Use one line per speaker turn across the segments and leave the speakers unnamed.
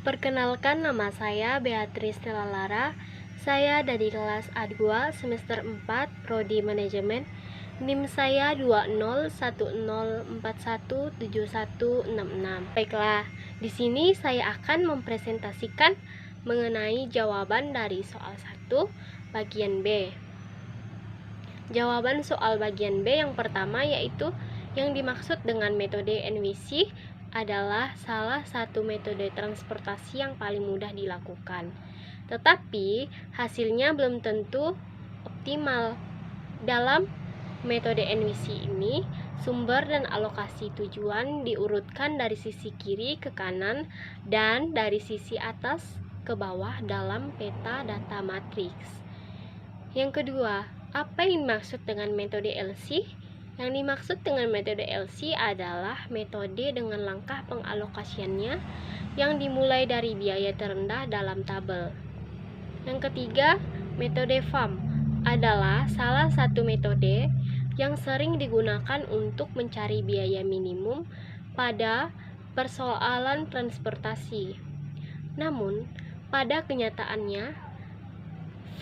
Perkenalkan, nama saya Beatrice Stella Lara. Saya dari kelas A2 semester 4 Prodi Manajemen. NIM saya 201041717166. Baiklah, di sini saya akan mempresentasikan mengenai jawaban dari soal 1 bagian B. Jawaban soal bagian B yang pertama yaitu yang dimaksud dengan metode NWC adalah salah satu metode transportasi yang paling mudah dilakukan. Tetapi hasilnya belum tentu optimal. Dalam metode NWC ini, sumber dan alokasi tujuan diurutkan dari sisi kiri ke kanan dan dari sisi atas ke bawah dalam peta data matriks. Yang kedua, apa yang dimaksud dengan metode LC? Yang dimaksud dengan metode LC adalah metode dengan langkah pengalokasiannya yang dimulai dari biaya terendah dalam tabel. Yang ketiga, metode FAM adalah salah satu metode yang sering digunakan untuk mencari biaya minimum pada persoalan transportasi. Namun, pada kenyataannya,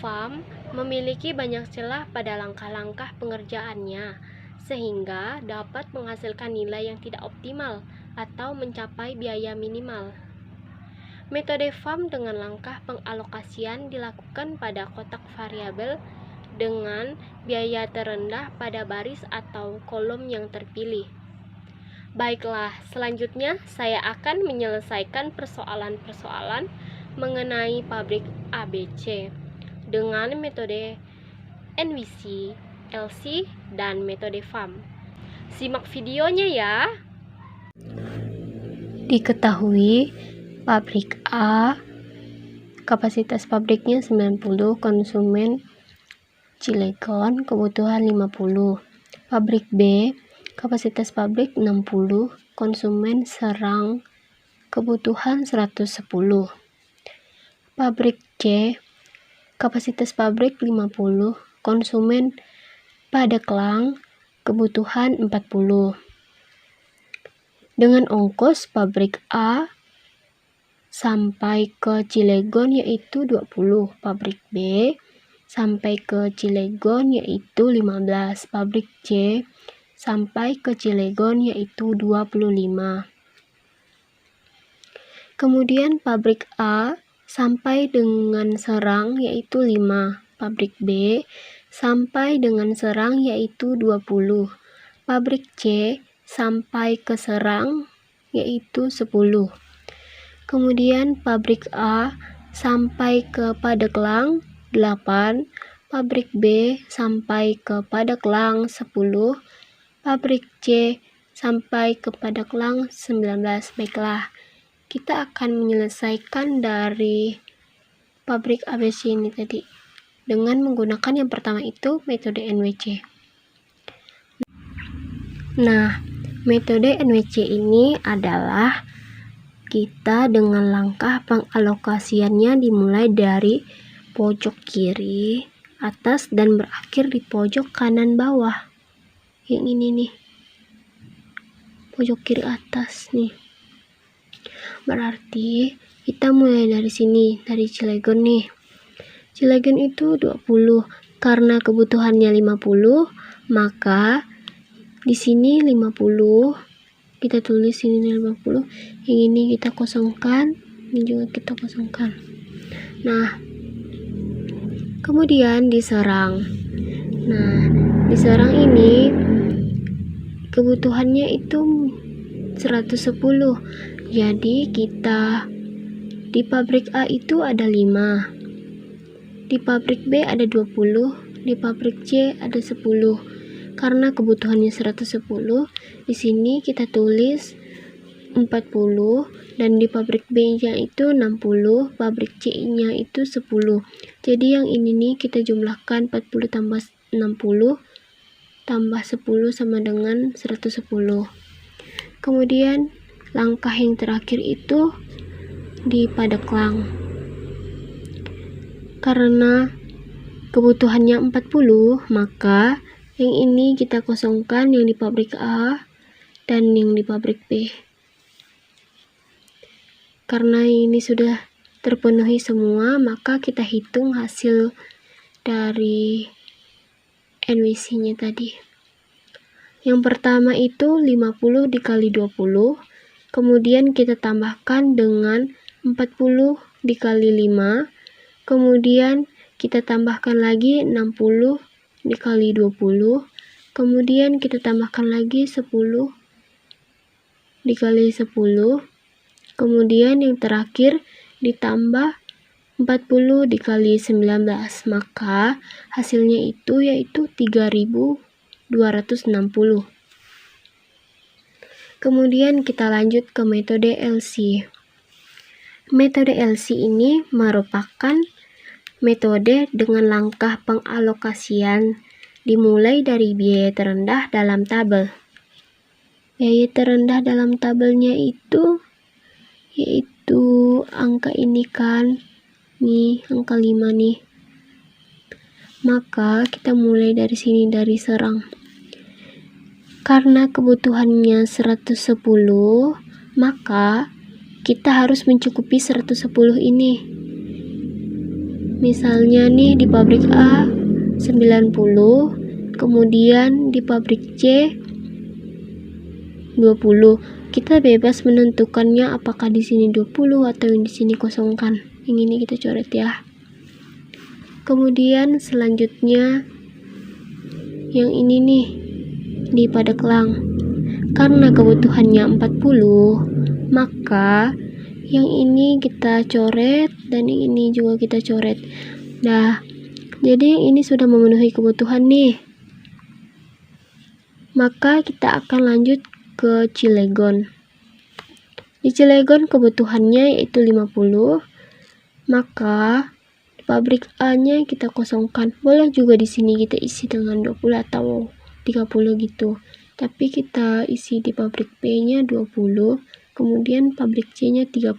FAM memiliki banyak celah pada langkah-langkah pengerjaannya, sehingga dapat menghasilkan nilai yang tidak optimal atau mencapai biaya minimal. Metode FAM dengan langkah pengalokasian dilakukan pada kotak variabel dengan biaya terendah pada baris atau kolom yang terpilih. Baiklah, selanjutnya saya akan menyelesaikan persoalan-persoalan mengenai pabrik ABC dengan metode NWC, LC, dan metode FAM. Simak videonya ya. Diketahui pabrik A kapasitas pabriknya 90, konsumen Cilegon kebutuhan 50. Pabrik B kapasitas pabrik 60, konsumen Serang kebutuhan 110. Pabrik C kapasitas pabrik 50, konsumen Padeklang kebutuhan 40. Dengan ongkos pabrik A sampai ke Cilegon yaitu 20, pabrik B sampai ke Cilegon yaitu 15, pabrik C sampai ke Cilegon yaitu 25. Kemudian pabrik A sampai dengan Serang yaitu 5, pabrik B sampai dengan Serang yaitu 20, pabrik C sampai ke Serang yaitu 10. Kemudian pabrik A sampai ke Padeklang 8, pabrik B sampai ke Padeklang 10, pabrik C sampai ke Padeklang 19. Baiklah, kita akan menyelesaikan dari pabrik ABC ini tadi dengan menggunakan yang pertama itu metode NWC. Nah, metode NWC ini adalah kita dengan langkah pengalokasiannya dimulai dari pojok kiri atas dan berakhir di pojok kanan bawah. Yang ini nih, pojok kiri atas nih. Berarti kita mulai dari sini, dari Cilegon nih. Cilegon itu 20, karena kebutuhannya 50, maka di sini 50, kita tulis ini 50, yang ini kita kosongkan, ini juga kita kosongkan. Nah, kemudian di Serang. Nah, di Serang ini kebutuhannya itu 110. Jadi kita di pabrik A itu ada 5. Di pabrik B ada 20, di pabrik C ada 10. Karena kebutuhannya 110, di sini kita tulis 40, dan di pabrik B-nya itu 60, pabrik C-nya itu 10. Jadi yang ini nih kita jumlahkan 40 tambah 60 tambah 10 sama dengan 110. Kemudian langkah yang terakhir itu di Padeklang. Karena kebutuhannya 40, maka yang ini kita kosongkan, yang di pabrik A dan yang di pabrik B. Karena ini sudah terpenuhi semua, maka kita hitung hasil dari NWC-nya tadi. Yang pertama itu 50 dikali 20, kemudian kita tambahkan dengan 40 dikali 5, kemudian kita tambahkan lagi 60 dikali 20, kemudian kita tambahkan lagi 10 dikali 10, kemudian yang terakhir ditambah 40 dikali 19, maka hasilnya itu yaitu 3260. Kemudian kita lanjut ke metode LC. Metode LC ini merupakan metode dengan langkah pengalokasian dimulai dari biaya terendah dalam tabel. Biaya terendah dalam tabelnya itu yaitu angka ini kan, nih angka 5 nih. Maka kita mulai dari sini, dari serang. Karena kebutuhannya 110, maka kita harus mencukupi 110 ini. Misalnya nih di pabrik A 90, kemudian di pabrik C 20. Kita bebas menentukannya apakah di sini 20 atau yang di sini kosongkan. Yang ini kita coret ya. Kemudian selanjutnya yang ini nih di Padaklang. Karena kebutuhannya 40, maka yang ini kita coret dan yang ini juga kita coret. Nah, jadi ini sudah memenuhi kebutuhan nih. Maka kita akan lanjut ke Cilegon. Di Cilegon kebutuhannya yaitu 50, maka di pabrik A-nya kita kosongkan. Boleh juga di sini kita isi dengan 20 atau 30 gitu. Tapi kita isi di pabrik B-nya 20, kemudian pabrik C-nya 30.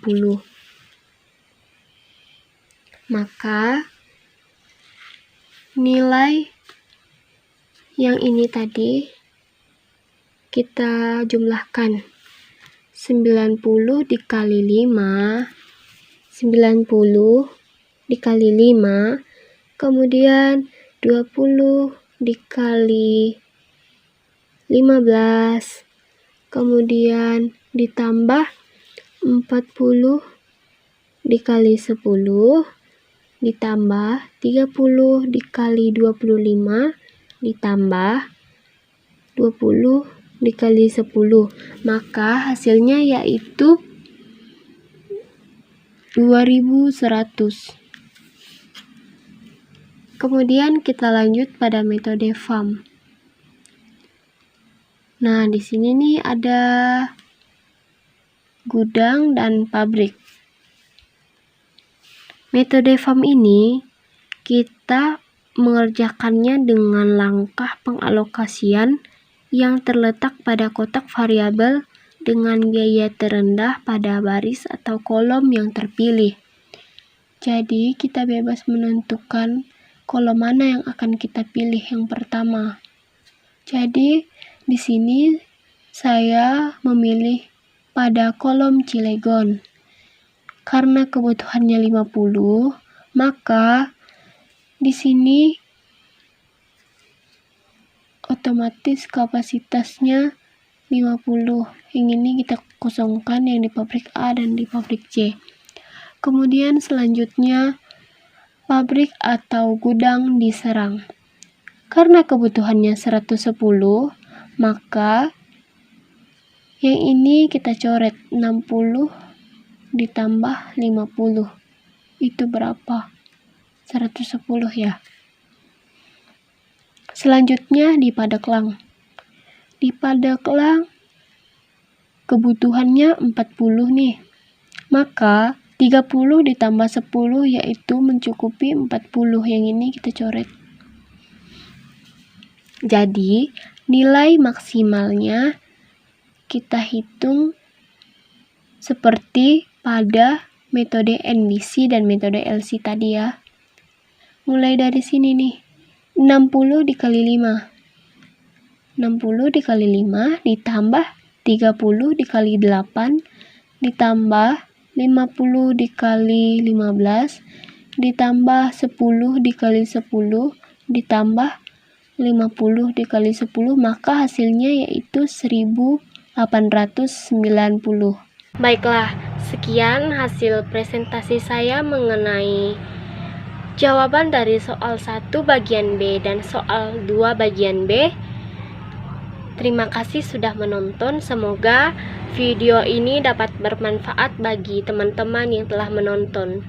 Maka nilai yang ini tadi kita jumlahkan. 90 dikali 5, 90 dikali 5, kemudian 20 dikali 15, kemudian ditambah 40 dikali 10, ditambah 30 dikali 25, ditambah 20 dikali 10, maka hasilnya yaitu 2100. Kemudian kita lanjut pada metode FAM. Nah, di sini nih ada gudang dan pabrik. Metode FAM ini kita mengerjakannya dengan langkah pengalokasian yang terletak pada kotak variabel dengan biaya terendah pada baris atau kolom yang terpilih. Jadi, kita bebas menentukan kolom mana yang akan kita pilih yang pertama. Jadi, di sini saya memilih pada kolom Cilegon. Karena kebutuhannya 50, maka di sini otomatis kapasitasnya 50. Yang ini kita kosongkan yang di pabrik A dan di pabrik C. Kemudian selanjutnya pabrik atau gudang diserang. Karena kebutuhannya 110, maka yang ini kita coret 60 ditambah 50. Itu berapa? 110 ya. Selanjutnya di Padaklang. Di Padaklang kebutuhannya 40 nih. Maka 30 ditambah 10 yaitu mencukupi 40. Yang ini kita coret. Jadi, nilai maksimalnya kita hitung seperti pada metode NWC dan metode LC tadi ya. Mulai dari sini nih. 60 dikali 5. 60 dikali 5 ditambah 30 dikali 8 ditambah
50 dikali 15 ditambah 10 dikali 10 ditambah 50 dikali 10, maka hasilnya yaitu 1890.
Baiklah, sekian hasil presentasi saya mengenai jawaban dari soal 1 bagian B dan soal 2 bagian B. Terima kasih sudah menonton. Semoga video ini dapat bermanfaat bagi teman-teman yang telah menonton.